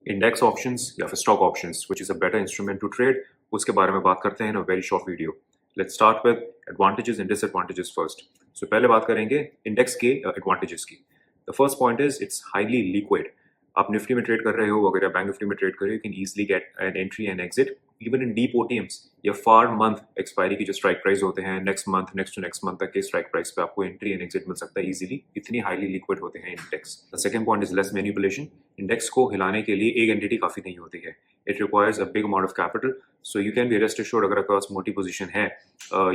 Index options या फिर stock options which is a better instrument to trade, उसके बारे में बात करते हैं in a very short video. Let's start with advantages and disadvantages first. So पहले बात करेंगे इंडेक्स के एडवांटेजेस की। The first point is it's highly liquid. आप निफ्टी में ट्रेड कर रहे हो, अगर आप बैंक निफ्टी में ट्रेड कर रहे हो, you can easily get an entry and exit even in deep OTMs या फार मंथ एक्सपायरी की जो स्ट्राइक प्राइस होते हैं, next month next to next month तक के स्ट्राइक प्राइस पे आपको एंट्री एंड एग्जिट मिल सकता है इजीली। इतनी हाईली लिक्विड होते हैं index. The second point is less manipulation. Index को हिलाने के लिए एक एंटिटी काफी नहीं होती है। It requires a big amount of capital, so you can be rest assured अगर आपके पास मोटी पोजीशन है,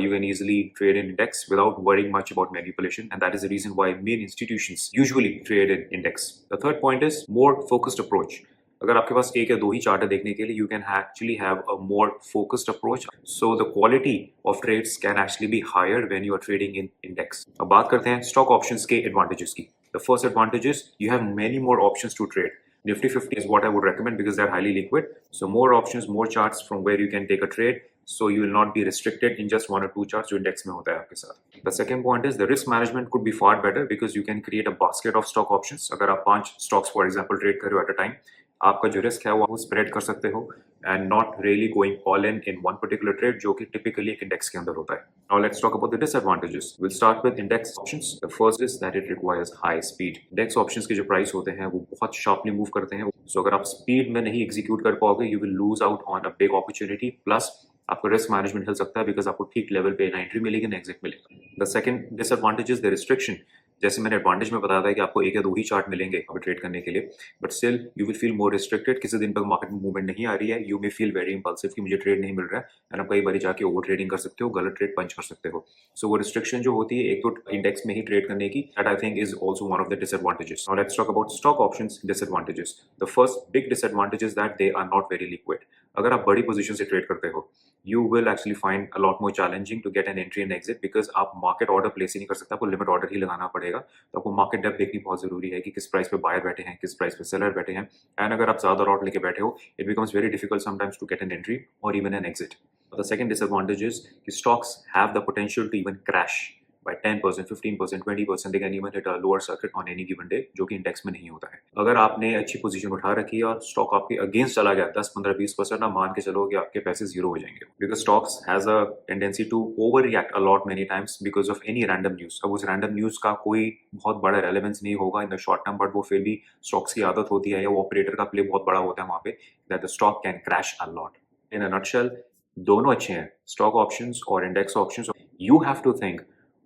you can easily trade in index without worrying much about manipulation, and that is the reason why main institutions usually trade in index. The third point is more focused approach. अगर आपके पास एक या दो ही chart है देखने के लिए, you can actually have a more focused approach, so the quality of trades can actually be higher when you are trading in index. अब बात करते हैं stock options के advantages की. The first advantage is you have many more options to trade. Nifty 50 is what I would recommend because they're highly liquid. So more options, more charts from where you can take a trade. So you will not be restricted in just one or two charts जो index में होता है आपके साथ. The second point is the risk management could be far better because you can create a basket of stock options. अगर आप 5 stocks for example trade कर रहे हो at a time, आपका जो रिस्क है वो स्प्रेड कर सकते हो and not really going all in one particular trade, जो कि टिपिकली एक इंडेक्स के अंदर होता है. Now let's talk about the disadvantages. Will start with index options. The first is that it requires high speed. Index options के जो price होते हैं वो बहुत शार्पली मूव करते हैं, सो अगर आप स्पीड में नहीं एग्जीक्यूट कर पाओगे, you will lose out on a big opportunity. Plus आपका रिस्क मैनेजमेंट हिल सकता है बिकॉज आपको ठीक लेवल पे ना एंट्री मिलेगी ना एग्जिट मिलेगा. The second disadvantage is the restriction. जैसे मैंने एडवांटेज में बताया था कि आपको एक या दो ही चार्ट मिलेंगे ट्रेड करने के लिए, but still you will feel more restricted. किसी दिन पर मार्केट में मूवमेंट नहीं आ रही है, you may feel very impulsive कि मुझे ट्रेड नहीं मिल रहा है, एंड आप कई बार जाके ओवर ट्रेडिंग कर सकते हो, गलत ट्रेड पंच कर सकते हो. सो वो रिस्ट्रिक्शन जो होती है एक तो इंडेक्स में ही ट्रेड करने की, that I think is also one of the disadvantages. Now let's talk about stock options disadvantages. The first big disadvantage is that they are not very liquid. अगर आप बड़ी पोजीशन से ट्रेड करते हो, you will actually find a lot more challenging to get an entry and exit because आप market order place ही नहीं कर सकते, आपको लिमिट ऑर्डर ही लगाना पड़ेगा. तो आपको मार्केट डेप्थ देखनी बहुत जरूरी है कि किस प्राइस पे बायर बैठे हैं, किस प्राइस पे सेलर बैठे हैं, एंड अगर आप ज्यादा लॉट लेके बैठे हो, it becomes very difficult sometimes to get an entry और even an exit. The second disadvantage is कि stocks have the potential to even crash by 10%, 15%, 20%. They can even hit a lower circuit on any given day, जो कि index में नहीं होता है. अगर आपने अच्छी पोजीशन उठा रखी है और स्टॉक आपके अगेंस्ट चला गया 10, 15, 20%, ना मान के चलो कि आपके पैसे जीरो हो जाएंगे. Because stocks has a tendency to overreact a lot many times because of any random news. अब उस random news का कोई बहुत बड़ा relevance नहीं होगा in the short term, but वो फिर भी stocks की आदत होती है या वो ऑपरेटर का प्ले बहुत बड़ा होता है वहाँ पे, that the stock can crash a lot. In a nutshell, दोनों अच्छे हैं, स्टॉक ऑप्शंस और index options. You have to think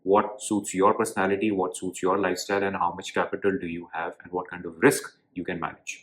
what suits your personality, what suits your lifestyle, and how much capital do you have, and what kind of risk you can manage.